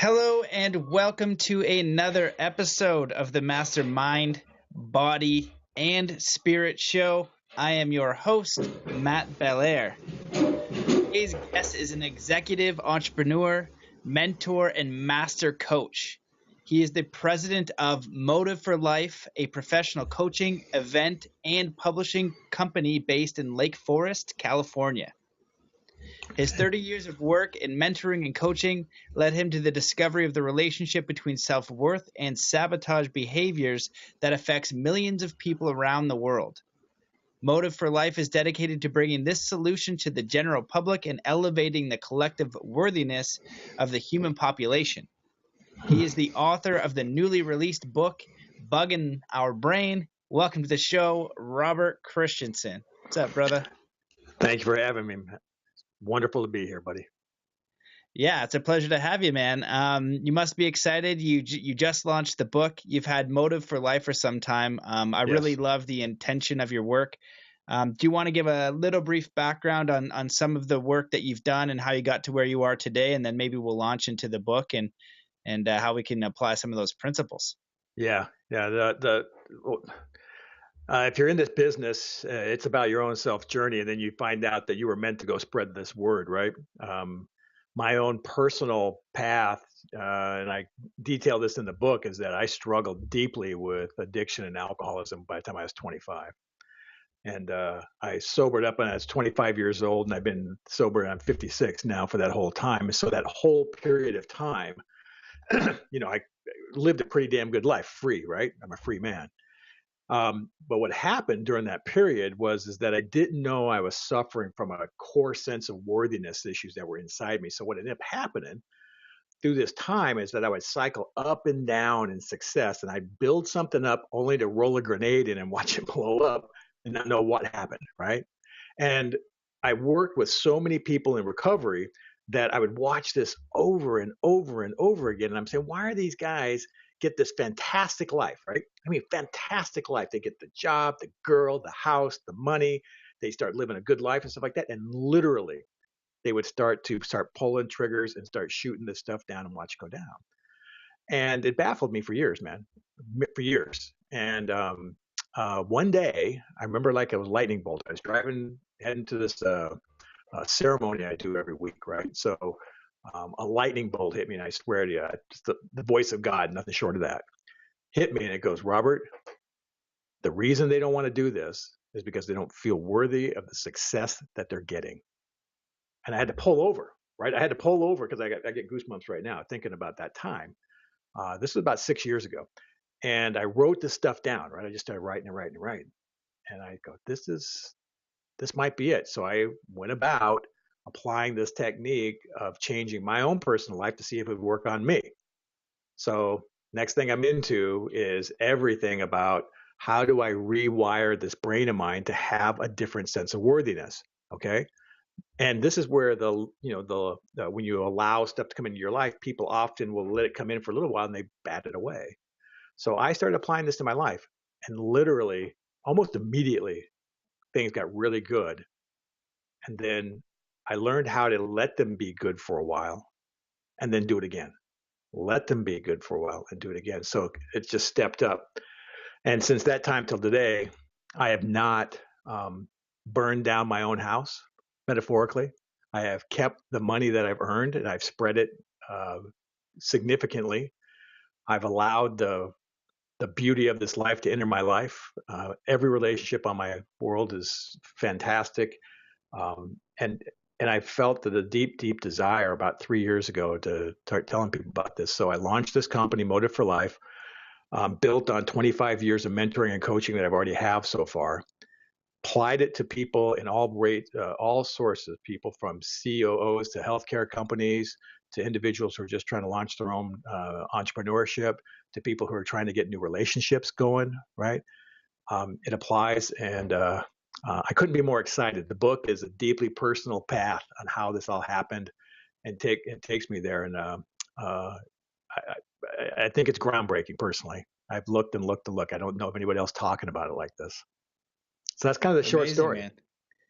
Hello and welcome to another episode of the Mastermind, Body, and Spirit Show. I am your host, Matt Belair. Today's guest is an executive entrepreneur, mentor, and master coach. He is the president of Motive for Life, a professional coaching, event, and publishing company based in Lake Forest, California. His 30 years of work in mentoring and coaching led him to the discovery of the relationship between self-worth and sabotage behaviors that affects millions of people around the world. Motive for Life is dedicated to bringing this solution to the general public and elevating the collective worthiness of the human population. He is the author of the newly released book, Bugging Our Brain. Welcome to the show, Robert Christiansen. What's up, brother? Thank you for having me. Wonderful to be here, buddy. Yeah, it's a pleasure to have you, man. You must be excited. You just launched the book. You've had Motive for Life for some time. I really love the intention of your work. Do you want to give a little brief background on some of the work that you've done and how you got to where you are today, and then maybe we'll launch into the book and how we can apply some of those principles? Yeah. If you're in this business, it's about your own self journey, and then you find out that you were meant to go spread this word, right? My own personal path, and I detail this in the book, is that I struggled deeply with addiction and alcoholism by the time I was 25. And I sobered up when I was 25 years old, and I've been sober, and I'm 56 now for that whole time. And so that whole period of time, I lived a pretty damn good life, free, right? I'm a free man. But what happened during that period is that I didn't know I was suffering from a core sense of worthiness issues that were inside me. So what ended up happening through this time is that I would cycle up and down in success, and I'd build something up only to roll a grenade in and watch it blow up and not know what happened, right? And I worked with so many people in recovery that I would watch this over and over and over again. And I'm saying, why are these guys get this fantastic life, right? I mean, fantastic life. They get the job, the girl, the house, the money. They start living a good life and stuff like that. And literally, they would start pulling triggers and start shooting this stuff down and watch it go down. And it baffled me for years, man, for years. And one day, I remember like it was lightning bolt. I was heading to this ceremony I do every week, right? So a lightning bolt hit me, and I swear to you, just the voice of God, nothing short of that, hit me, and it goes, Robert, the reason they don't want to do this is because they don't feel worthy of the success that they're getting. And I had to pull over, right? I had to pull over because I get goosebumps right now thinking about that time. This was about 6 years ago. And I wrote this stuff down, right? I just started writing. And I go, this might be it. So I went about applying this technique of changing my own personal life to see if it would work on me. So next thing I'm into is everything about how do I rewire this brain of mine to have a different sense of worthiness. Okay. And this is where when you allow stuff to come into your life, people often will let it come in for a little while and they bat it away. So I started applying this to my life, and literally almost immediately things got really good. And then I learned how to let them be good for a while and then do it again. Let them be good for a while and do it again. So it just stepped up. And since that time till today, I have not burned down my own house, metaphorically. I have kept the money that I've earned, and I've spread it significantly. I've allowed the beauty of this life to enter my life. Every relationship on my world is fantastic. And I felt that a deep, deep desire about 3 years ago to start telling people about this. So I launched this company, Motive for Life, built on 25 years of mentoring and coaching that I've already have so far. Applied it to people in all sorts of people, from COOs to healthcare companies to individuals who are just trying to launch their own entrepreneurship, to people who are trying to get new relationships going, right? It applies, and I couldn't be more excited. The book is a deeply personal path on how this all happened, and it takes me there. And I think it's groundbreaking personally. I've looked and looked and looked. I don't know of anybody else talking about it like this. So that's kind of the short story. Man.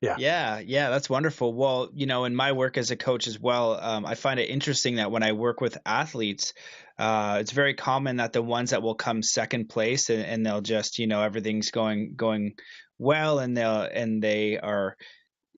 Yeah. Yeah, that's wonderful. Well, in my work as a coach as well, I find it interesting that when I work with athletes, it's very common that the ones that will come second place and they'll just, everything's going well, and they are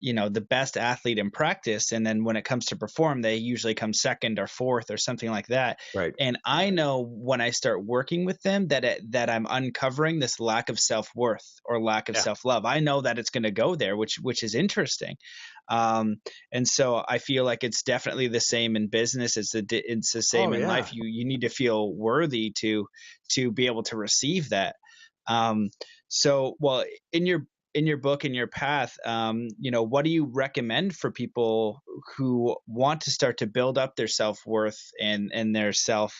the best athlete in practice, and then when it comes to perform, they usually come second or fourth or something like that. Right. And I know when I start working with them that I'm uncovering this lack of self-worth or lack of Yeah. self-love. I know that it's going to go there, which is interesting. And so I feel like it's definitely the same in business. It's the Oh, same in life. yeah. You need to feel worthy to be able to receive that. um so, well, in your book, in your path, what do you recommend for people who want to start to build up their self-worth and their self,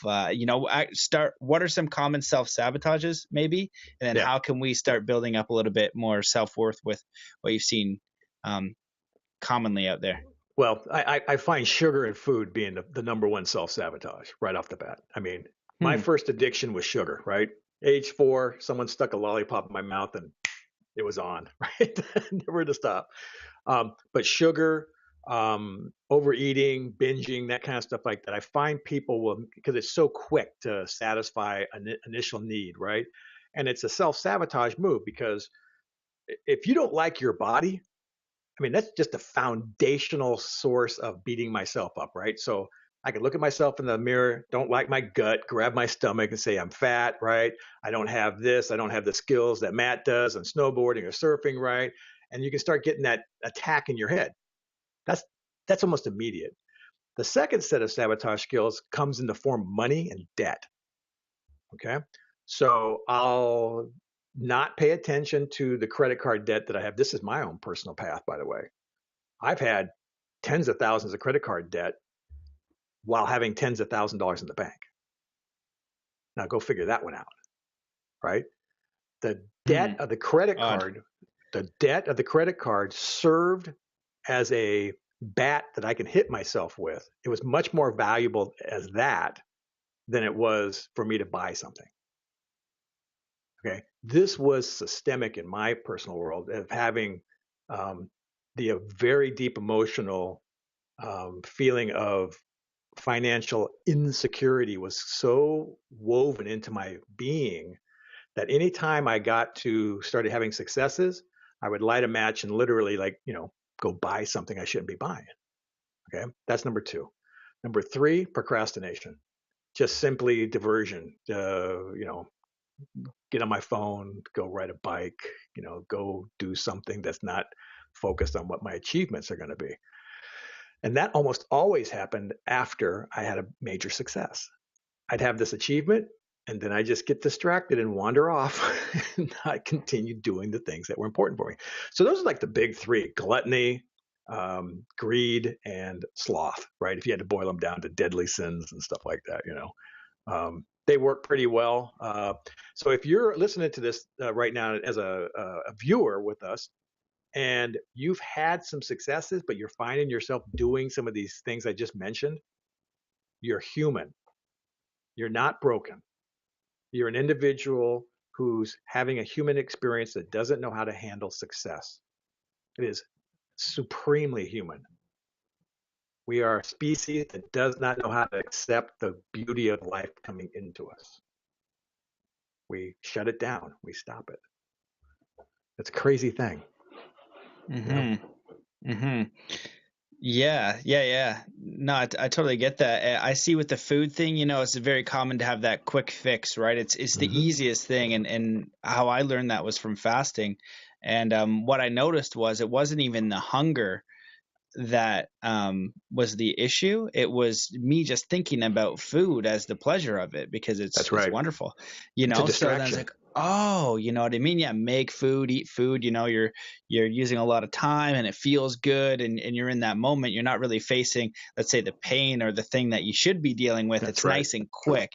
start, what are some common self-sabotages maybe? And then Yeah. how can we start building up a little bit more self-worth with what you've seen um, commonly out there? Well, I find sugar and food being the number one self-sabotage right off the bat. I mean, my Hmm. first addiction was sugar, right? Age 4, someone stuck a lollipop in my mouth and it was on, right? Never to stop. But sugar, overeating, binging, that kind of stuff like that. I find people will, because it's so quick to satisfy an initial need, right? And it's a self-sabotage move because if you don't like your body, I mean, that's just a foundational source of beating myself up, right? So I can look at myself in the mirror, don't like my gut, grab my stomach and say, I'm fat, right? I don't have this. I don't have the skills that Matt does on snowboarding or surfing, right? And you can start getting that attack in your head. That's that's almost immediate. The second set of sabotage skills comes in the form of money and debt. Okay. So I'll not pay attention to the credit card debt that I have. This is my own personal path, by the way. I've had tens of thousands of credit card debt while having tens of $1,000s in the bank. Now go figure that one out, right? The Hmm. debt of the credit Odd. card, the debt of the credit card served as a bat that I can hit myself with. It was much more valuable as that than it was for me to buy something. Okay. This was systemic in my personal world of having um, the very deep emotional feeling of financial insecurity was so woven into my being that anytime I got to started having successes, I would light a match and literally go buy something I shouldn't be buying. Okay. That's number 2. Number 3, procrastination, just simply diversion. Get on my phone, go ride a bike, go do something that's not focused on what my achievements are going to be. And that almost always happened after I had a major success. I'd have this achievement, and then I just get distracted and wander off and I continue doing the things that were important for me. So those are like the big 3: gluttony, greed, and sloth, right? If you had to boil them down to deadly sins and stuff like that. They work pretty well. So if you're listening to this right now as a viewer with us, and you've had some successes, but you're finding yourself doing some of these things I just mentioned, you're human. You're not broken. You're an individual who's having a human experience that doesn't know how to handle success. It is supremely human. We are a species that does not know how to accept the beauty of life coming into us. We shut it down. We stop it. It's a crazy thing, you know? Hmm. Hmm. Yeah. No, I totally get that. I see with the food thing, it's very common to have that quick fix, right? It's the Mm-hmm. easiest thing, and how I learned that was from fasting. And what I noticed was it wasn't even the hunger that was the issue. It was me just thinking about food as the pleasure of it because it's That's it's right. wonderful, It's a So then it's distraction. like, oh, you know what I mean? Yeah, make food, eat food. You're using a lot of time and it feels good, and you're in that moment. You're not really facing, let's say, the pain or the thing that you should be dealing with. That's It's right. nice and quick.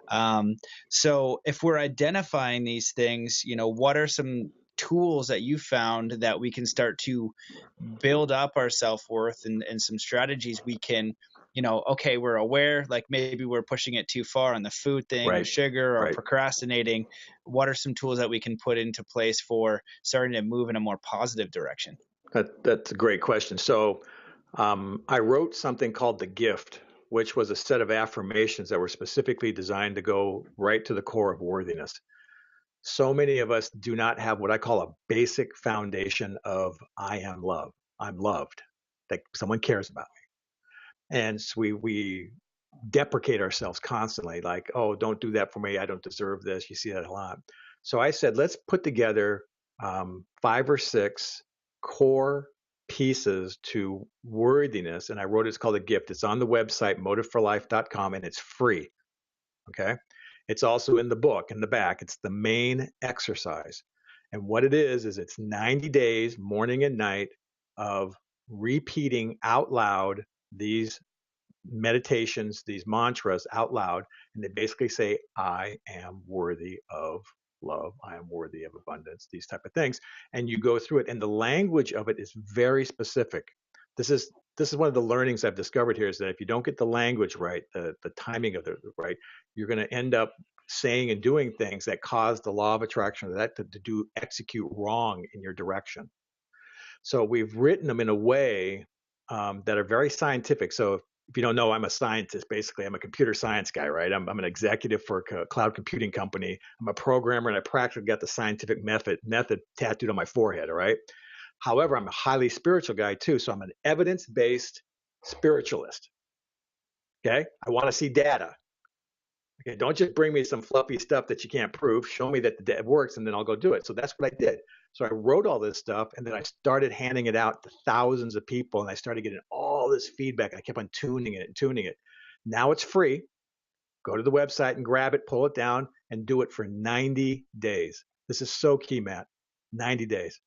Um, so if we're identifying these things, what are some tools that you found that we can start to build up our self-worth, and some strategies we can, okay, we're aware, like maybe we're pushing it too far on the food thing or Right. sugar or Right. procrastinating. What are some tools that we can put into place for starting to move in a more positive direction? That's a great question. So I wrote something called The Gift, which was a set of affirmations that were specifically designed to go right to the core of worthiness. So many of us do not have what I call a basic foundation of I am love. I'm loved, that someone cares about me. And so we deprecate ourselves constantly, like, oh, don't do that for me. I don't deserve this. You see that a lot. So I said, let's put together 5 or 6 core pieces to worthiness. And I wrote it's called A Gift. It's on the website, motiveforlife.com, and it's free. Okay. It's also in the book in the back. It's the main exercise. And what it is it's 90 days, morning and night, of repeating out loud these meditations, these mantras out loud, and they basically say, I am worthy of love. I am worthy of abundance, these type of things. And you go through it, and the language of it is very specific. This is one of the learnings I've discovered here, is that if you don't get the language right, the timing of it right, you're going to end up saying and doing things that cause the law of attraction or that to execute wrong in your direction. So we've written them in a way that are very scientific. So if you don't know, I'm a scientist. Basically, I'm a computer science guy, right? I'm an executive for a cloud computing company. I'm a programmer, and I practically got the scientific method tattooed on my forehead, all right? However, I'm a highly spiritual guy too. So I'm an evidence-based spiritualist, okay? I want to see data. Okay, don't just bring me some fluffy stuff that you can't prove. Show me that it works, and then I'll go do it. So that's what I did. So I wrote all this stuff, and then I started handing it out to thousands of people, and I started getting all this feedback. I kept on tuning it and tuning it. Now it's free. Go to the website and grab it, pull it down, and do it for 90 days. This is so key, Matt. 90 days.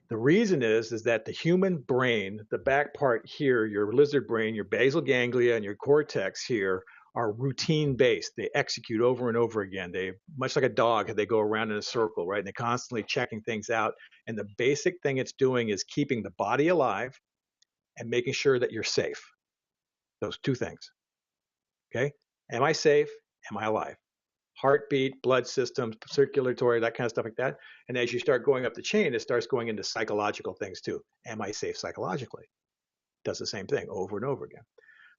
The reason is that the human brain, the back part here, your lizard brain, your basal ganglia, and your cortex here are routine based. They execute over and over again. They, much like a dog, they go around in a circle, right? And they're constantly checking things out. And the basic thing it's doing is keeping the body alive and making sure that you're safe. Those two things. Okay? Am I safe? Am I alive? Heartbeat, blood systems, circulatory, that kind of stuff like that. And as you start going up the chain, it starts going into psychological things too. Am I safe psychologically? Does the same thing over and over again.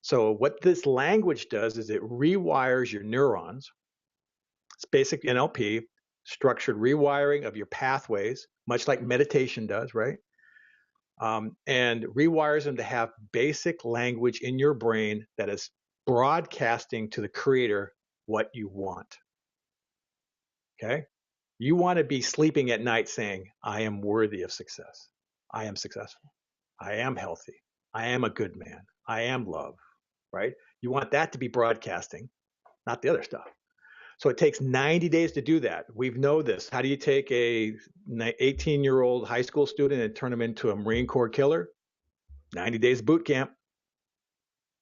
So what this language does is it rewires your neurons. It's basic NLP, structured rewiring of your pathways, much like meditation does, right? And rewires them to have basic language in your brain that is broadcasting to the creator what you want. Okay? You want to be sleeping at night saying, I am worthy of success. I am successful. I am healthy. I am a good man. I am love, right? You want that to be broadcasting, not the other stuff. So it takes 90 days to do that. We know this. How do you take a 18-year-old high school student and turn them into a Marine Corps killer? 90 days boot camp,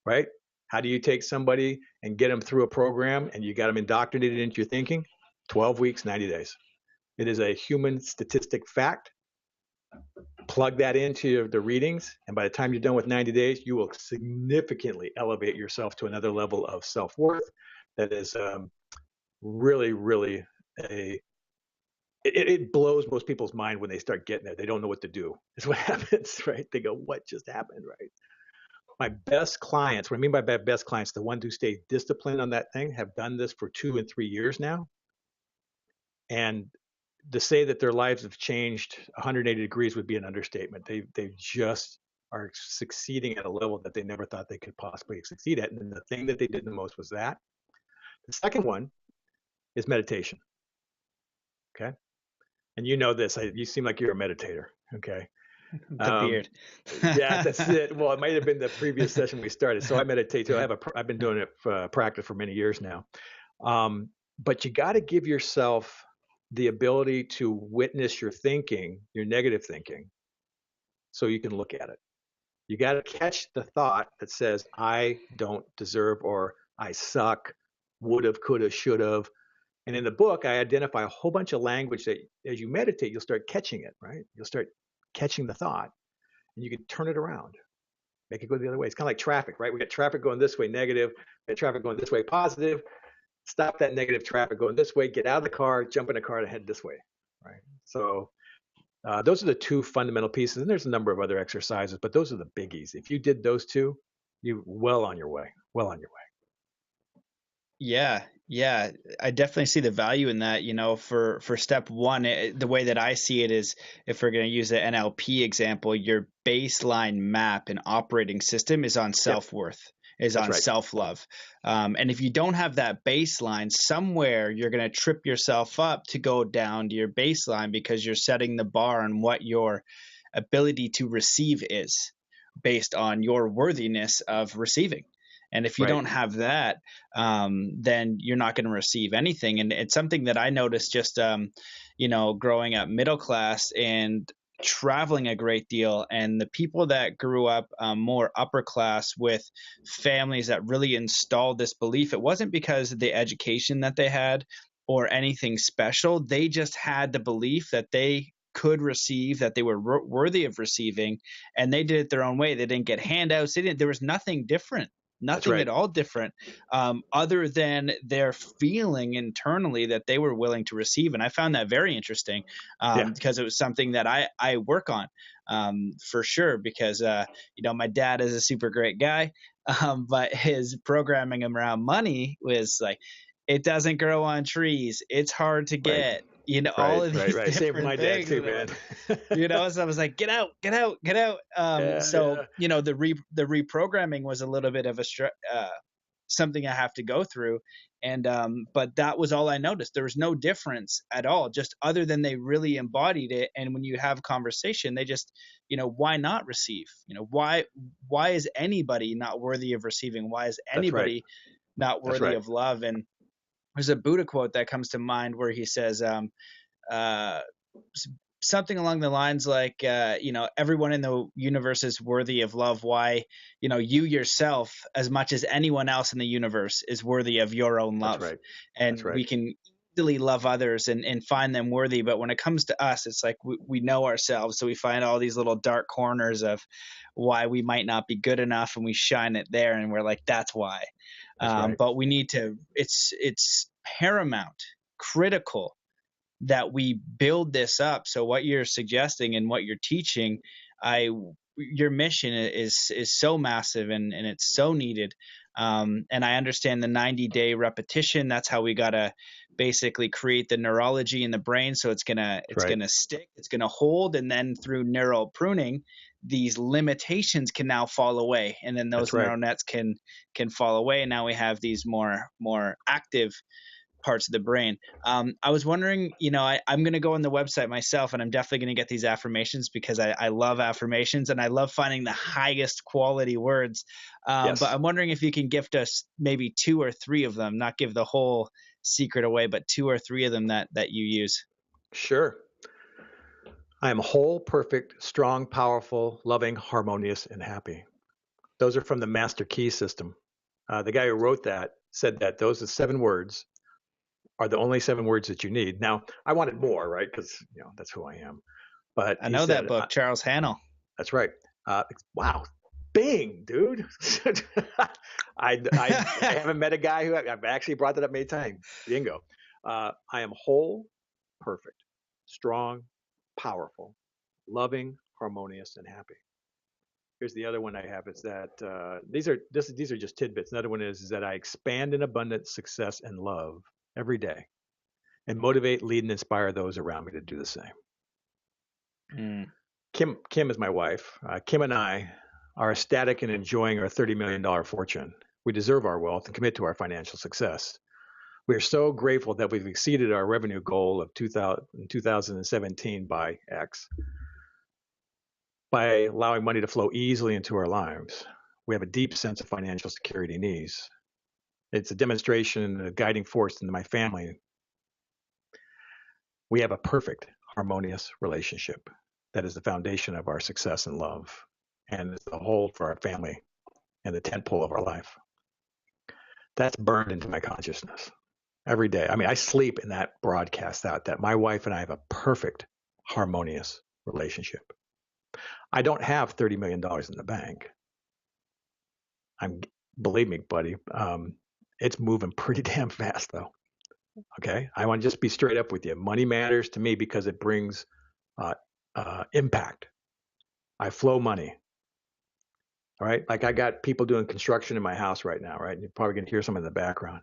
right? How do you take somebody and get them through a program and you got them indoctrinated into your thinking? 12 weeks, 90 days. It is a human statistic fact. Plug that into the readings, and by the time you're done with 90 days, you will significantly elevate yourself to another level of self-worth that is really, really it blows most people's mind when they start getting it. They don't know what to do. It's what happens, right? They go, what just happened, right? My best clients, what I mean by best clients, the ones who stay disciplined on that thing, have done this for 2 and 3 years now. And to say that their lives have changed 180 degrees would be an understatement. They just are succeeding at a level that they never thought they could possibly succeed at. And the thing that they did the most was that. The second one is meditation. Okay. And you know this, you seem like you're a meditator. Okay. The beard. Yeah, that's it. Well, it might have been the previous session we started. So I meditate too. I've been doing it practice for many years now. But you got to give yourself the ability to witness your thinking, your negative thinking, so you can look at it. You got to catch the thought that says, I don't deserve, or I suck, would have, could have, should have. And in the book, I identify a whole bunch of language that as you meditate, you'll start catching it, right? You'll start catching the thought, and you can turn it around, make it go the other way. It's kind of like traffic, right? We got traffic going this way, negative, we got traffic going this way, positive. Stop that negative traffic going this way, get out of the car, jump in a car and head this way, right? So Those are the two fundamental pieces. And there's a number of other exercises, but those are the biggies. If you did those two, you're well on your way. Well on your way. Yeah, yeah, I definitely see the value in that. For step one, the way that I see it is, if we're going to use an NLP example, your baseline map and operating system is on Yep, self-worth, is that's on right. self-love. And if you don't have that baseline, somewhere you're going to trip yourself up to go down to your baseline, because you're setting the bar on what your ability to receive is based on your worthiness of receiving. And if you Right. don't have that, then you're not going to receive anything. And it's something that I noticed just, growing up middle class and traveling a great deal. And the people that grew up more upper class with families that really installed this belief, it wasn't because of the education that they had or anything special. They just had the belief that they could receive, that they were worthy of receiving, and they did it their own way. They didn't get handouts. There was nothing different, That's nothing right. at all different, other than their feeling internally that they were willing to receive. And I found that very interesting, Yeah. because it was something that I work on, for sure, because my dad is a super great guy, but his programming around money was like, it doesn't grow on trees, it's hard to Right. get, all Right. of Right. these Right. Same with different my dad things. too, And I'm man. like, so I was like, get out, get out, get out. Yeah. So Yeah. the reprogramming was a little bit of something I have to go through. And but that was all I noticed. There was no difference at all, just other than they really embodied it. And when you have conversation, they just, why not receive? Why is anybody not worthy of receiving? Why is That's right. anybody not That's worthy right. of love? And there's a Buddha quote that comes to mind where he says, uh, something along the lines like, everyone in the universe is worthy of love. Why, you yourself, as much as anyone else in the universe, is worthy of your own That's love. right. That's And right. we can easily love others and find them worthy. But when it comes to us, it's like we know ourselves. So we find all these little dark corners of why we might not be good enough, and we shine it there. And we're like, that's why. That's right. But we need to, it's paramount, critical, that we build this up. So what you're suggesting and what you're teaching, I your mission is so massive, and it's so needed. And I understand the 90-day repetition. That's how we gotta basically create the neurology in the brain. So it's gonna That's it's right. gonna stick, it's gonna hold, and then through neural pruning, these limitations can now fall away, and then That's those right. neural nets can fall away, and now we have these more active parts of the brain. I was wondering, I'm going to go on the website myself, and I'm definitely going to get these affirmations, because I love affirmations and I love finding the highest quality words. But Yes. I'm wondering if you can gift us maybe two or three of them, not give the whole secret away, but two or three of them that you use. Sure. I am whole, perfect, strong, powerful, loving, harmonious, and happy. Those are from the Master Key System. The guy who wrote that said that those 7 words are the only 7 words that you need. Now, I wanted more, right? Because that's who I am. But I he know said, that book, Charles Hannell. "That's right." Wow, Bing, dude. I haven't met a guy who I've actually brought that up many times. Bingo. I am whole, perfect, strong, powerful, loving, harmonious, and happy. Here's the other one I have. Is that these are just tidbits. Another one is that I expand in abundance, success, and love every day, and motivate, lead, and inspire those around me to do the same. Mm. Kim is my wife. Kim and I are ecstatic and enjoying our $30 million fortune. We deserve our wealth and commit to our financial success. We are so grateful that we've exceeded our revenue goal of 2017 by X by allowing money to flow easily into our lives. We have a deep sense of financial security and ease. It's a demonstration and a guiding force in my family. We have a perfect, harmonious relationship that is the foundation of our success and love, and is the hold for our family and the tentpole of our life. That's burned into my consciousness every day. I mean, I sleep in that broadcast out that my wife and I have a perfect, harmonious relationship. I don't have $30 million in the bank. I'm, believe me, buddy, it's moving pretty damn fast though. Okay. I want to just be straight up with you. Money matters to me because it brings impact. I flow money. All right. Like I got people doing construction in my house right now, right? You're probably going to hear some in the background.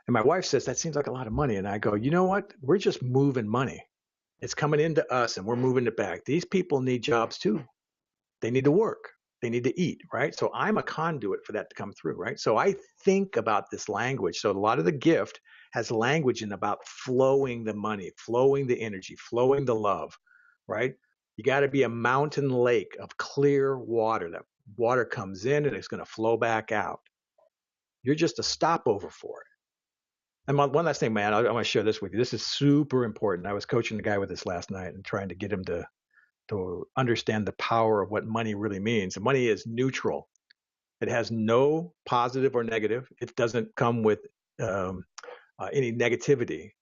And my wife says, that seems like a lot of money. And I go, you know what? We're just moving money. It's coming into us and we're moving it back. These people need jobs too. They need to work. They need to eat, right? So I'm a conduit for that to come through, right? So I think about this language. So a lot of the gift has language in about flowing the money, flowing the energy, flowing the love, right? You got to be a mountain lake of clear water. That water comes in and it's going to flow back out. You're just a stopover for it. And one last thing, man, I want to share this with you. This is super important. I was coaching the guy with this last night and trying to get him to understand the power of what money really means. And money is neutral. It has no positive or negative. It doesn't come with any negativity.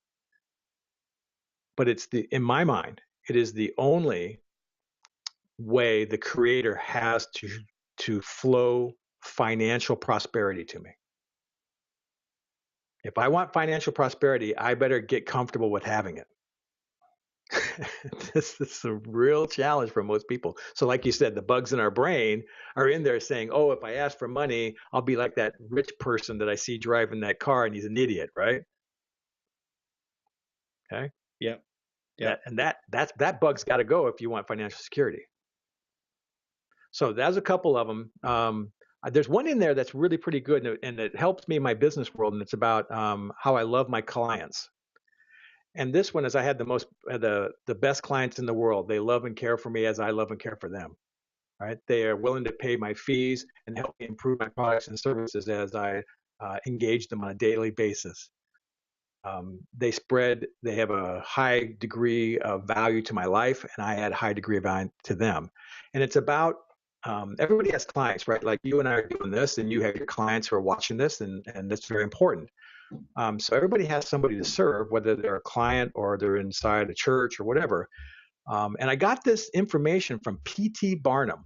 But in my mind, it is the only way the creator has to flow financial prosperity to me. If I want financial prosperity, I better get comfortable with having it. This is a real challenge for most people. So like you said, the bugs in our brain are in there saying, oh, if I ask for money, I'll be like that rich person that I see driving that car and he's an idiot, right? Okay. Yeah. Yeah. That bug's got to go if you want financial security. So there's a couple of them. There's one in there that's really pretty good and it helps me in my business world. And it's about how I love my clients. And this one is I had the best clients in the world. They love and care for me as I love and care for them. Right? They are willing to pay my fees and help me improve my products and services as I engage them on a daily basis. They have a high degree of value to my life, and I add a high degree of value to them. And it's about everybody has clients, right? Like you and I are doing this, and you have your clients who are watching this, and that's very important. So everybody has somebody to serve, whether they're a client or they're inside a church or whatever. And I got this information from P.T. Barnum.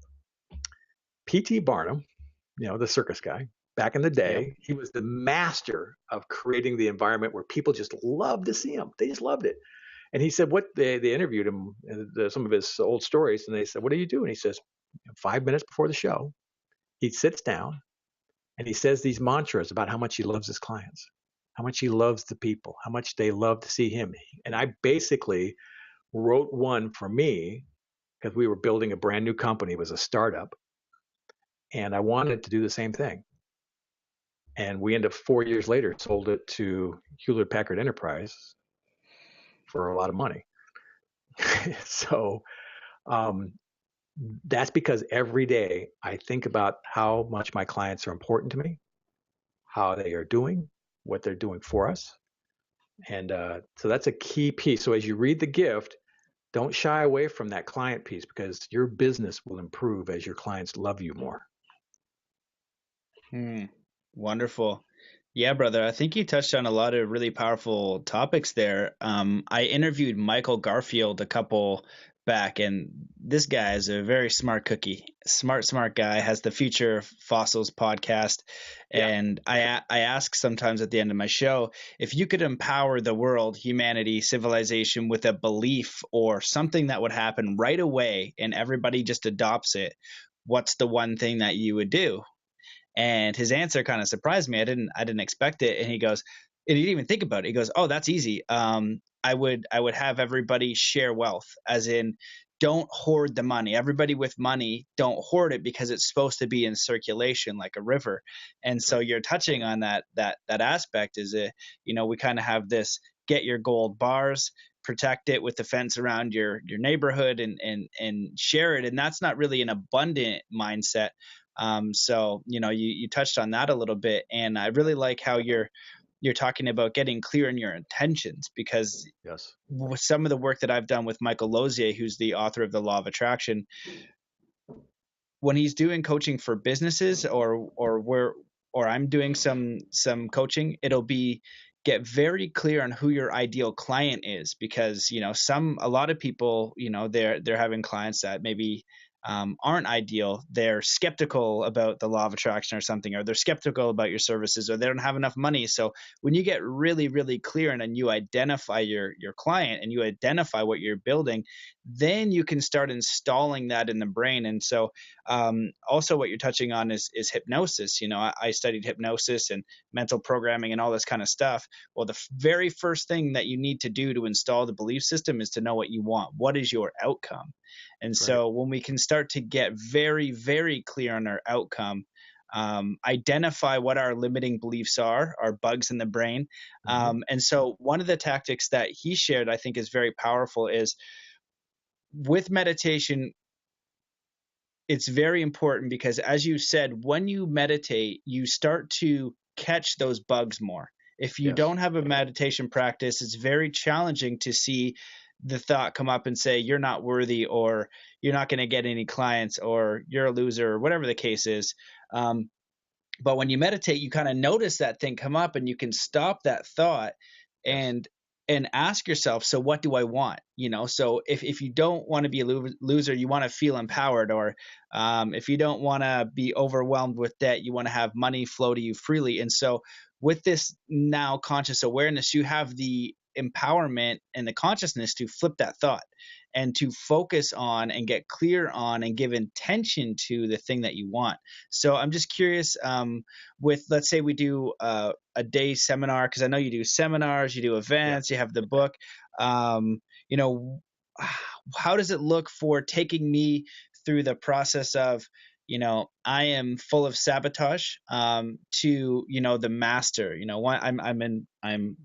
P.T. Barnum, the circus guy, back in the day, he was the master of creating the environment where people just loved to see him. They just loved it. And he said, they interviewed him, some of his old stories, and they said, what do you do? And he says, 5 minutes before the show, he sits down and he says these mantras about how much he loves his clients, how much he loves the people, how much they love to see him. And I basically wrote one for me because we were building a brand new company. It was a startup. And I wanted to do the same thing. And we ended up 4 years later, sold it to Hewlett Packard Enterprise for a lot of money. So that's because every day I think about how much my clients are important to me, how they are doing, what they're doing for us. And so that's a key piece. So as you read the gift, don't shy away from that client piece because your business will improve as your clients love you more. Wonderful. Yeah, brother. I think you touched on a lot of really powerful topics there. I interviewed Michael Garfield a couple back, and this guy is a very smart cookie, smart guy, has the Future Fossils podcast. Yeah. And I ask sometimes at the end of my show, if you could empower the world, humanity, civilization with a belief or something that would happen right away and everybody just adopts it, what's the one thing that you would do? And his answer kind of surprised me. I didn't expect it. And he goes, and he didn't even think about it. He goes, oh, that's easy. I would have everybody share wealth, as in don't hoard the money. Everybody with money, don't hoard it because it's supposed to be in circulation like a river. And so you're touching on that aspect is we kind of have this get your gold bars, protect it with the fence around your neighborhood and share it. And that's not really an abundant mindset. So, you touched on that a little bit, and I really like how you're talking about getting clear in your intentions, because with some of the work that I've done with Michael Lozier, who's the author of The Law of Attraction, when he's doing coaching for businesses or I'm doing some coaching, it'll be get very clear on who your ideal client is, because, a lot of people, they're having clients that maybe aren't ideal. They're skeptical about the law of attraction or something, or they're skeptical about your services, or they don't have enough money. So when you get really, really clear and you identify your client and you identify what you're building, then you can start installing that in the brain. And so also what you're touching on is hypnosis. I studied hypnosis and mental programming and all this kind of stuff. Well, the very first thing that you need to do to install the belief system is to know what you want. What is your outcome? And Right. so when we can start to get very, very clear on our outcome, identify what our limiting beliefs are, our bugs in the brain. And so one of the tactics that he shared, I think is very powerful, is with meditation. It's very important because, as you said, when you meditate, you start to catch those bugs more. If you Yes. don't have a meditation practice, it's very challenging to see the thought come up and say, you're not worthy, or you're not going to get any clients, or you're a loser, or whatever the case is. But when you meditate, you kind of notice that thing come up, and you can stop that thought Yes. and ask yourself, so what do I want? So if you don't want to be a loser, you want to feel empowered, or if you don't want to be overwhelmed with debt, you want to have money flow to you freely. And so with this now conscious awareness, you have the empowerment and the consciousness to flip that thought and to focus on and get clear on and give intention to the thing that you want. So I'm just curious, with, let's say we do a day seminar, because I know you do seminars, you do events, you have the book. You know, how does it look for taking me through the process of, I am full of sabotage, to, the master, I'm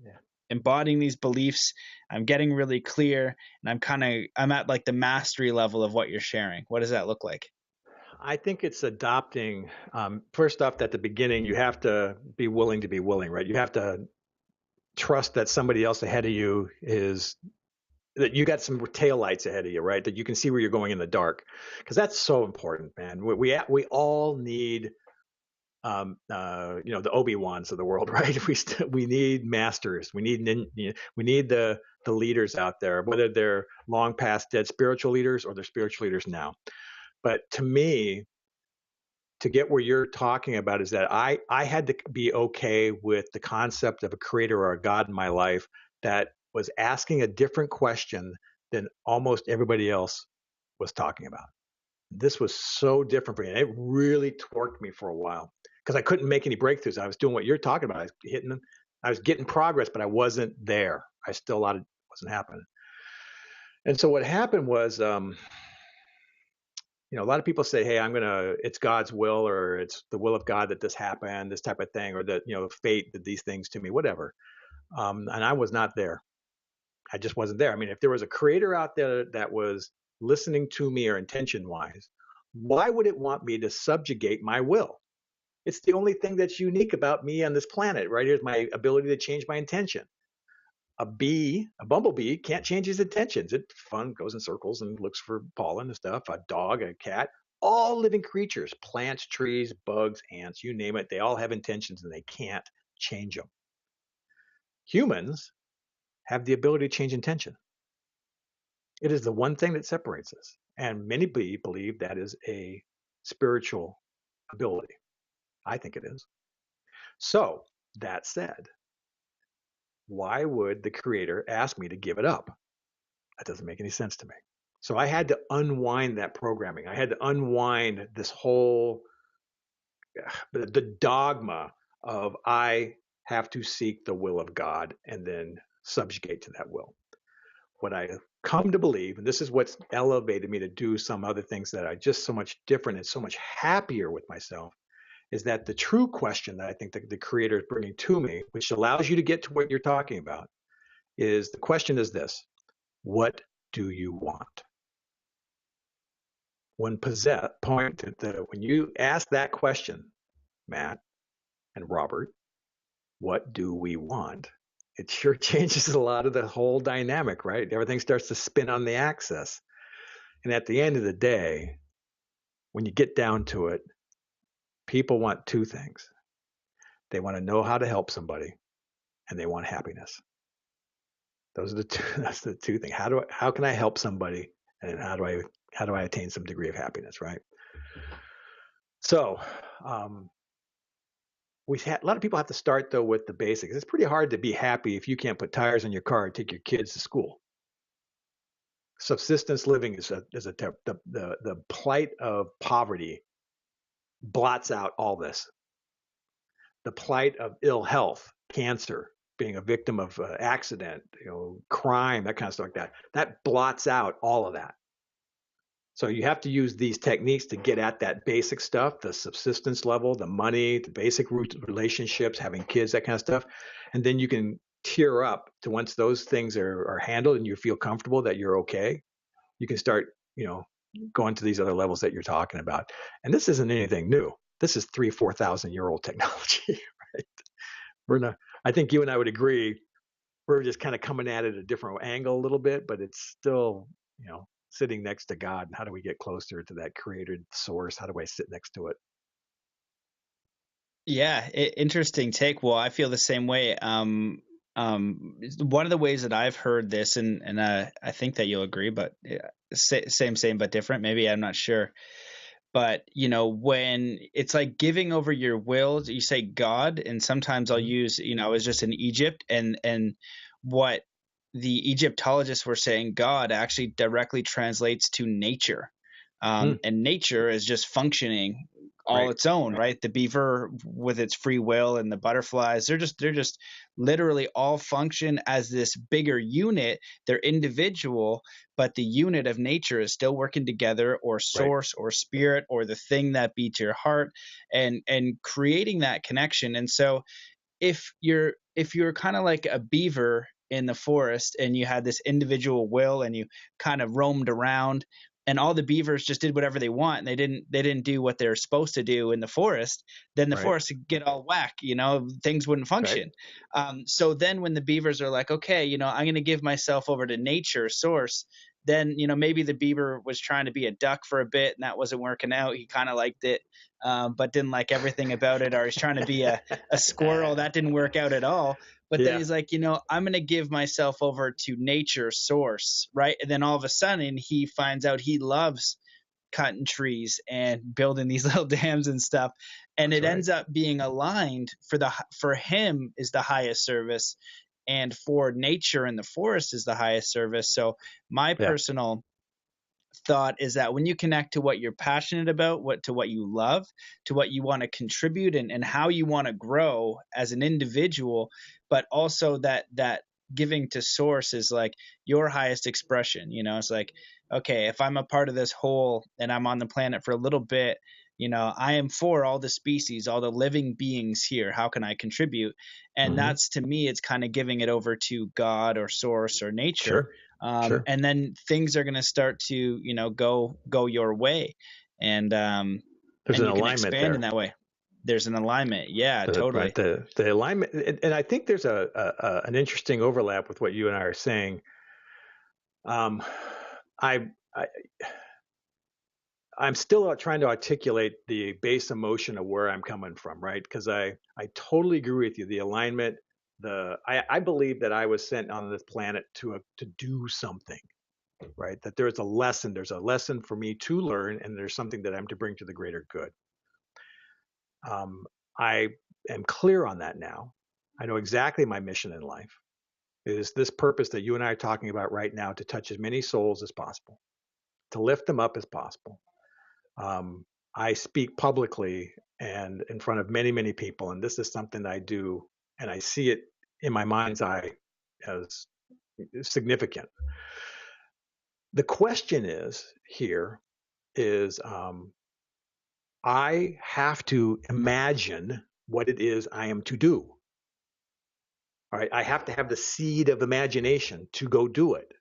embodying these beliefs, I'm getting really clear, and I'm at like the mastery level of what you're sharing. What does that look like? I think it's adopting, first off, at the beginning, you have to be willing to be willing, right? You have to trust that somebody else ahead of you that you got some taillights ahead of you, right? That you can see where you're going in the dark. Because that's so important, man. We all need, the Obi-Wans of the world, right? We need masters. We need the leaders out there, whether they're long past dead spiritual leaders or they're spiritual leaders now. But to me, to get where you're talking about is that I had to be okay with the concept of a creator or a God in my life that was asking a different question than almost everybody else was talking about. This was so different for me. And it really torqued me for a while because I couldn't make any breakthroughs. I was doing what you're talking about. I was getting progress, but I wasn't there. A lot of wasn't happening. And so what happened was, a lot of people say, hey, it's God's will, or it's the will of God that this happened, this type of thing, or that, fate did these things to me, whatever. And I was not there. I just wasn't there. I mean, if there was a creator out there that was listening to me or intention wise, why would it want me to subjugate my will? It's the only thing that's unique about me on this planet, right? Here's my ability to change my intention. A bumblebee can't change his intentions. It fun goes in circles and looks for pollen and stuff. A dog, a cat, all living creatures, plants, trees, bugs, ants, you name it, they all have intentions and they can't change them. Humans have the ability to change intention. It is the one thing that separates us. And many believe that is a spiritual ability. I think it is. So, that said, why would the creator ask me to give it up? That doesn't make any sense to me. So I had to unwind that programming. I had to unwind this whole the dogma of I have to seek the will of God and then subjugate to that will. What I come to believe, and this is what's elevated me to do some other things that are just so much different and so much happier with myself, is that the true question that I think that the creator is bringing to me, which allows you to get to what you're talking about, is the question is this: what do you want? When you ask that question, Matt and Robert, what do we want? It sure changes a lot of the whole dynamic, right? Everything starts to spin on the axis. And at the end of the day, when you get down to it, people want two things. They want to know how to help somebody, and they want happiness. Those are the two. That's the two things. How can I help somebody, and how do I attain some degree of happiness, right? So, a lot of people have to start though with the basics. It's pretty hard to be happy if you can't put tires on your car and take your kids to school. subsistence living the plight of poverty blots out all this. The plight of ill health, cancer, being a victim of accident, crime, that kind of stuff like that. That blots out all of that. So you have to use these techniques to get at that basic stuff, the subsistence level, the money, the basic relationships, having kids, that kind of stuff. And then you can tier up to once those things are handled and you feel comfortable that you're okay, you can start, going to these other levels that you're talking about. And this isn't anything new. This is 4,000-year-old technology, right? We're not, I think you and I would agree, we're just kind of coming at it a different angle a little bit, but it's still, sitting next to God. And how do we get closer to that created source? How do I sit next to it? Yeah, interesting take. Well, I feel the same way. One of the ways that I've heard this, and I think that you'll agree, but same, but different. Maybe I'm not sure. But when it's like giving over your will, you say God, and sometimes I'll Mm-hmm. use, I was just in Egypt, and what the Egyptologists were saying, God actually directly translates to nature. And nature is just functioning all Right. its own, right? The beaver with its free will and the butterflies, they're just literally all function as this bigger unit. They're individual, but the unit of nature is still working together, or Right. source or spirit or the thing that beats your heart, and creating that connection. And so if you're kind of like a beaver in the forest and you had this individual will and you kind of roamed around and all the beavers just did whatever they want and they didn't do what they're supposed to do in the forest, then the Right. forest would get all whack, things wouldn't Right. function. So then when the beavers are like, okay, I'm going to give myself over to nature source, then maybe the beaver was trying to be a duck for a bit and that wasn't working out. He kind of liked it, but didn't like everything about it. Or he's trying to be a squirrel, that didn't work out at all. But then Yeah. he's like, I'm going to give myself over to nature source, right? And then all of a sudden he finds out he loves cutting trees and building these little dams and stuff, and That's it right. ends up being aligned for him is the highest service, and for nature and the forest is the highest service. So my Yeah. personal thought is that when you connect to what you're passionate about, what you love, to what you want to contribute, and how you want to grow as an individual, but also that giving to source is like your highest expression. It's like, okay, if I'm a part of this whole and I'm on the planet for a little bit, I am for all the species, all the living beings here. How can I contribute? And Mm-hmm. that's, to me, it's kind of giving it over to God or source or nature. Sure. Sure. And then things are going to start to go your way, and There's an you can alignment expand in there. that way. There's an alignment. Yeah, totally. The alignment, and I think there's an interesting overlap with what you and I are saying. Um, I, I I'm still trying to articulate the base emotion of where I'm coming from, right? Because I totally agree with you. The alignment, I believe that I was sent on this planet to do something, right? That there's a lesson. There's a lesson for me to learn, and there's something that I'm to bring to the greater good. I am clear on that now. I know exactly my mission in life. It is this purpose that you and I are talking about right now, to touch as many souls as possible, to lift them up as possible. I speak publicly and in front of many, many people, and this is something I do, and I see it in my mind's eye as significant. The question is I have to imagine what it is I am to do. All right, I have to have the seed of imagination to go do it,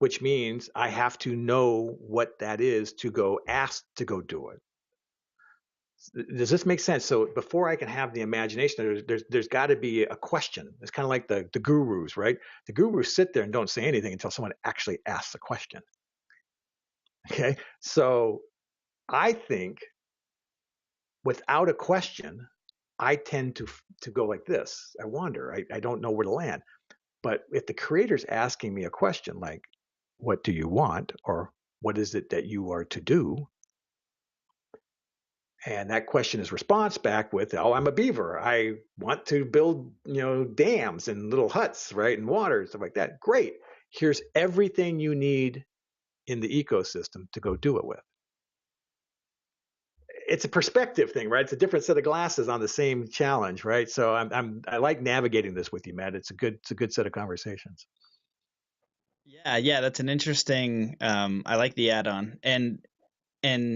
which means I have to know what that is to go ask to go do it. Does this make sense? So before I can have the imagination, there's got to be a question. It's kind of like the gurus, right? The gurus sit there and don't say anything until someone actually asks a question. Okay, so I think without a question, I tend to go like this. I wander. I don't know where to land. But if the creator's asking me a question like, "What do you want?" or "What is it that you are to do?" and that question is response back with, "Oh, I'm a beaver. I want to build, dams and little huts, right, and water and stuff like that." Great. Here's everything you need in the ecosystem to go do it with. It's a perspective thing, right? It's a different set of glasses on the same challenge, right? So I like navigating this with you, Matt. It's a good set of conversations. Yeah, that's an interesting. I like the add-on, and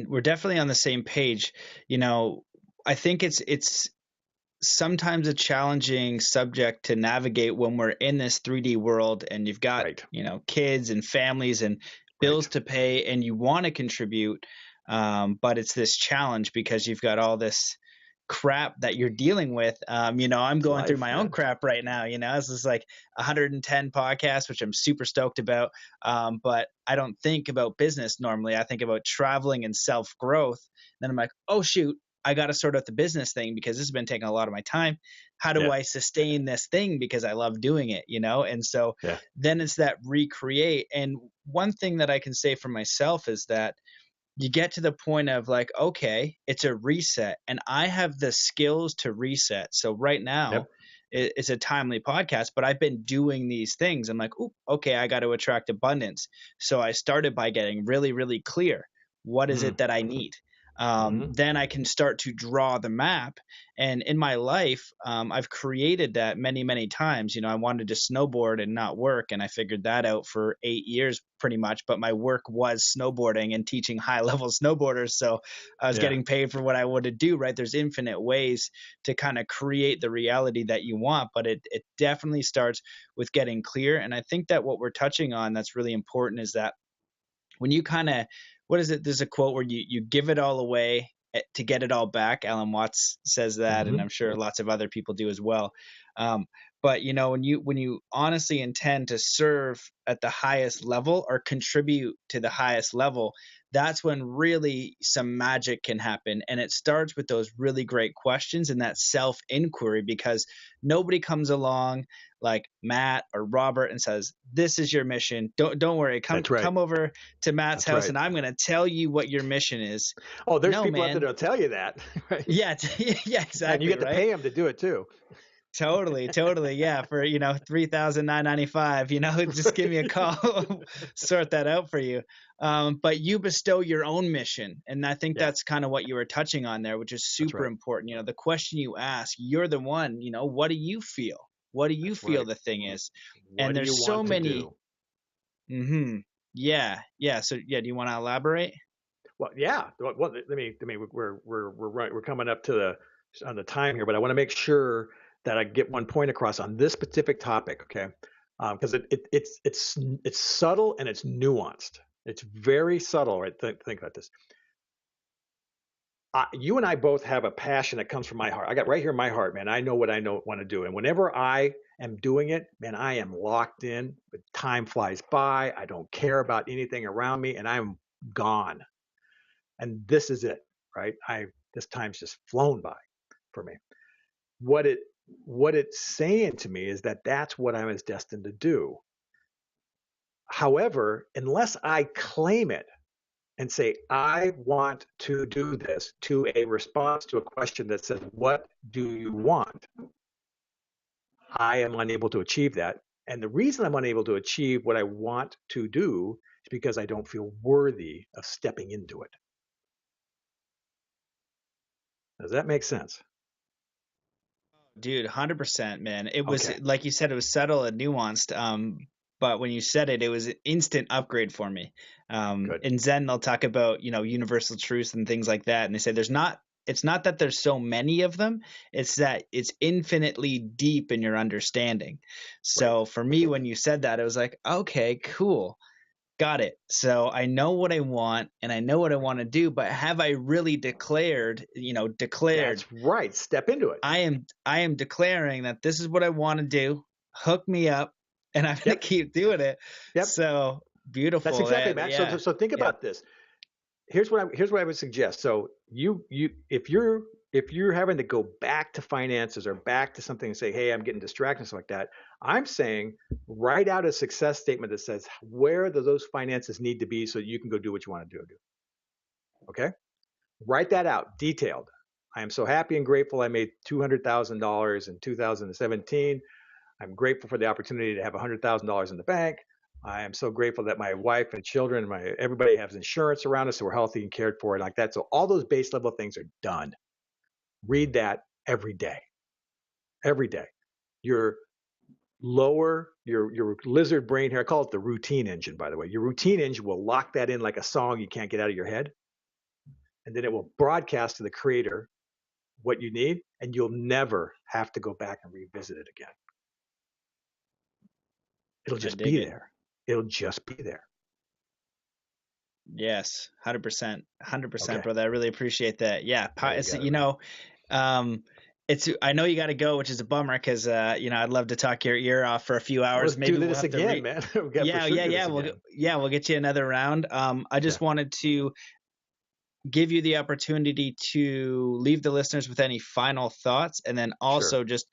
we're definitely on the same page. You know, I think it's sometimes a challenging subject to navigate when we're in this 3D world and you've got, Right. kids and families and bills Right. to pay and you want to contribute. But it's this challenge because you've got all this crap that you're dealing with. I'm It's going through life, my own man. crap right now. This is like 110 podcasts, which I'm super stoked about. But I don't think about business normally. I think about traveling and self growth. Then I'm like, oh, shoot, I got to sort out the business thing because this has been taking a lot of my time. How do Yeah. I sustain this thing because I love doing it, And so Yeah. then it's that recreate. And one thing that I can say for myself is that you get to the point of like, okay, it's a reset and I have the skills to reset. So right now Yep. it's a timely podcast, but I've been doing these things. I'm like, oh, okay, I got to attract abundance. So I started by getting really, really clear. What is Mm. it that I need? Mm-hmm. Then I can start to draw the map. And in my life, I've created that many, many times. I wanted to snowboard and not work. And I figured that out for 8 years pretty much. But my work was snowboarding and teaching high level snowboarders. So I was Yeah. getting paid for what I wanted to do, right? There's infinite ways to kind of create the reality that you want. But it definitely starts with getting clear. And I think that what we're touching on that's really important is that when you kind of, what is it? There's a quote where you give it all away to get it all back. Alan Watts says that, and Mm-hmm. I'm sure lots of other people do as well. Um, but when you honestly intend to serve at the highest level or contribute to the highest level, that's when really some magic can happen. And it starts with those really great questions and that self inquiry, because nobody comes along like Matt or Robert and says, "This is your mission. Don't worry. Come That's right. come over to Matt's That's house right. and I'm going to tell you what your mission is." Oh, there's No, people out there man. that'll tell you that, right? Yeah, yeah, And you exactly, get to right? pay them to do it too. Totally. Yeah, for, 3,995, just give me a call, sort that out for you. But you bestow your own mission, and I think Yeah, that's kind of what you were touching on there, which is that's super right. important. The question you ask, you're the one, what do you feel? What do you That's feel right. the thing is? What And do you there's so want to many. do? Yeah. Yeah. So yeah, do you want to elaborate? Well, yeah. Well, we're coming up to on the time here, but I want to make sure that I get one point across on this specific topic, okay? Because it's subtle and it's nuanced. It's very subtle, right? Think about this. You and I both have a passion that comes from my heart. I got right here in my heart, man. I know what I want to do, and whenever I am doing it, man, I am locked in. But time flies by. I don't care about anything around me, and I'm gone. And this is it, right? I This time's just flown by for me. What it what it's saying to me is that that's what I was destined to do. However, unless I claim it and say, I want to do this, to a response to a question that says, what do you want? I am unable to achieve that. And the reason I'm unable to achieve what I want to do is because I don't feel worthy of stepping into it. Does that make sense? Dude, 100%, man. It was Okay, like you said, it was subtle and nuanced. But when you said it, it was an instant upgrade for me. good. In Zen, they'll talk about, universal truths and things like that. And they say it's not that there's so many of them, it's that it's infinitely deep in your understanding. Right. So for me, when you said that, it was like, okay, cool. Got it. So I know what I want and I know what I want to do, but have I really declared That's right. Step into it. I am declaring that this is what I want to do. Hook me up, and I'm gonna Yep. keep doing it. Yep. So That's beautiful. exactly, That Matt. So, yeah, so think yeah. about this. Here's what I would suggest. So if you're having to go back to finances or back to something and say, hey, I'm getting distracted and stuff like that, I'm saying write out a success statement that says where do those finances need to be so you can go do what you want to do. Okay? Write that out, detailed. I am so happy and grateful I made $200,000 in 2017. I'm grateful for the opportunity to have $100,000 in the bank. I am so grateful that my wife and children, everybody has insurance around us, so we're healthy and cared for and like that. So all those base level things are done. Read that every day. Every day. Your your lizard brain here, I call it the routine engine, by the way. Your routine engine will lock that in like a song you can't get out of your head. And then it will broadcast to the creator what you need, and you'll never have to go back and revisit it again. It'll I just dig be it. there. It'll just be there. Yes, 100%, 100%, Okay. brother. I really appreciate that. Yeah, Yeah, you it's, got it, man. um, it's. I know you got to go, which is a bummer because I'd love to talk your ear off for a few Well, hours. let's do Maybe we'll this have to again, man. We got for Yeah, sure yeah, do yeah. this again. We'll get you another round. I Yeah. just wanted to give you the opportunity to leave the listeners with any final thoughts, and then Sure. also just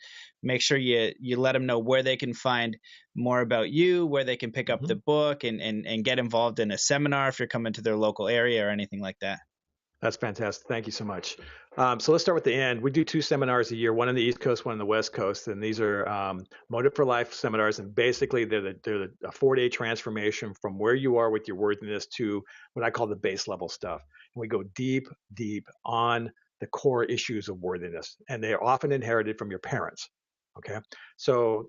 make sure you let them know where they can find more about you, where they can pick up the Hmm. book and get involved in a seminar if you're coming to their local area or anything like that. That's fantastic. Thank you so much. So let's start with the end. We do 2 seminars a year, one on the East Coast, one on the West Coast, and these are Motive for Life seminars. And basically, they're a 4-day transformation from where you are with your worthiness to what I call the base level stuff. And we go deep, deep on the core issues of worthiness, and they are often inherited from your parents. Okay, so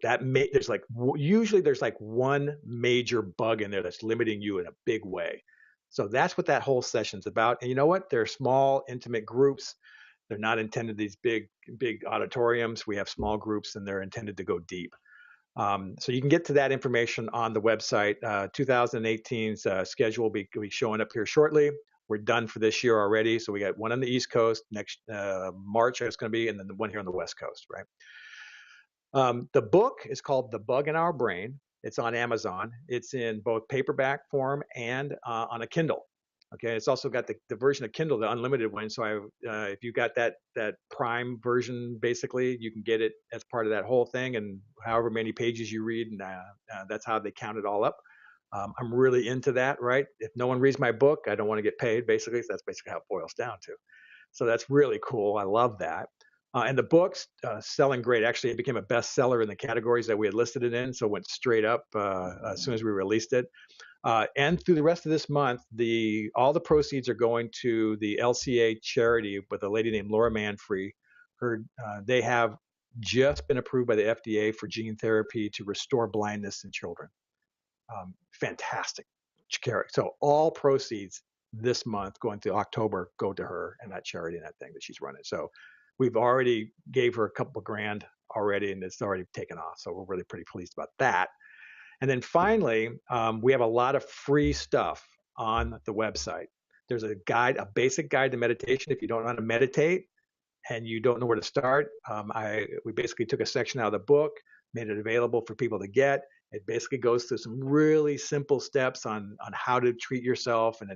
usually there's like one major bug in there that's limiting you in a big way. So that's what that whole session's about. And you know what? They're small, intimate groups. They're not intended these big auditoriums. We have small groups, and they're intended to go deep. So you can get to that information on the website. 2018's schedule will be showing up here shortly. We're done for this year already. So we got one on the East Coast next March. It's going to be, and then the one here on the West Coast, right? The book is called The Bug in Our Brain. It's on Amazon. It's in both paperback form and on a Kindle. Okay, it's also got the version of Kindle, the unlimited one. So if you got that Prime version, basically, you can get it as part of that whole thing, and however many pages you read, and that's how they count it all up. I'm really into that, right? If no one reads my book, I don't want to get paid, basically. So that's basically how it boils down to. So that's really cool. I love that. And the book's selling great. Actually, it became a bestseller in the categories that we had listed it in, so it went straight up as soon as we released it. And through the rest of this month, all the proceeds are going to the LCA charity with a lady named Laura Manfrey. They have just been approved by the FDA for gene therapy to restore blindness in children. Fantastic charity. So all proceeds this month going to October go to her and that charity and that thing that she's running. So we've already gave her a couple of grand already, and it's already taken off. So we're really pretty pleased about that. And then finally, we have a lot of free stuff on the website. There's a basic guide to meditation. If you don't know how to meditate and you don't know where to start, we basically took a section out of the book, made it available for people to get. It basically goes through some really simple steps on how to treat yourself, and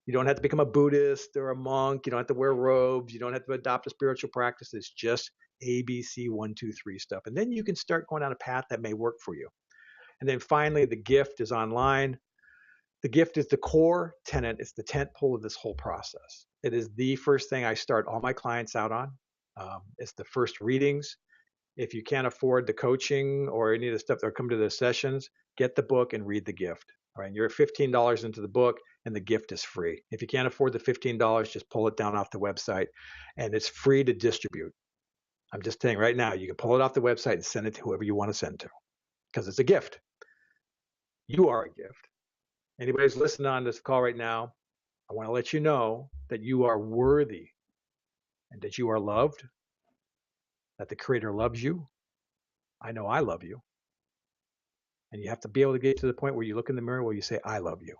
you don't have to become a Buddhist or a monk. You don't have to wear robes. You don't have to adopt a spiritual practice. It's just ABC 1, 2, 3 stuff, and then you can start going down a path that may work for you. And then finally, the gift is online. The gift is the core tenet. It's the tent pole of this whole process. It is the first thing I start all my clients out on. It's the first readings. If you can't afford the coaching or any of the stuff that come to the sessions, get the book and read the gift. All right, you're $15 into the book, and the gift is free. If you can't afford the $15, just pull it down off the website, and it's free to distribute. I'm just saying right now, you can pull it off the website and send it to whoever you want to send to, because it's a gift. You are a gift. Anybody who's listening on this call right now, I want to let you know that you are worthy and that you are loved, that the Creator loves you. I know I love you. And you have to be able to get to the point where you look in the mirror where you say, I love you.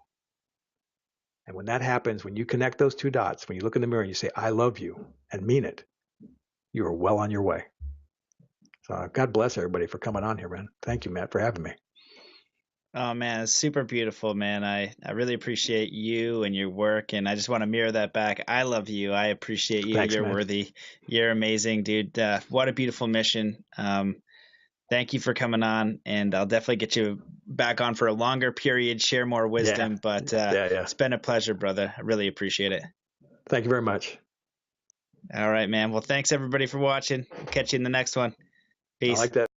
And when that happens, when you connect those two dots, when you look in the mirror and you say, I love you, and mean it, you are well on your way. So God bless everybody for coming on here, man. Thank you, Matt, for having me. Oh man, it's super beautiful, man. I really appreciate you and your work, and I just want to mirror that back. I love you. I appreciate you. Thanks, You're man. worthy. You're amazing, dude. What a beautiful mission. Thank you for coming on, and I'll definitely get you back on for a longer period, share more Yeah. wisdom. But Yeah. it's been a pleasure, brother. I really appreciate it. Thank you very much. All right, man. Well, thanks everybody for watching. Catch you in the next one. I Peace. like that.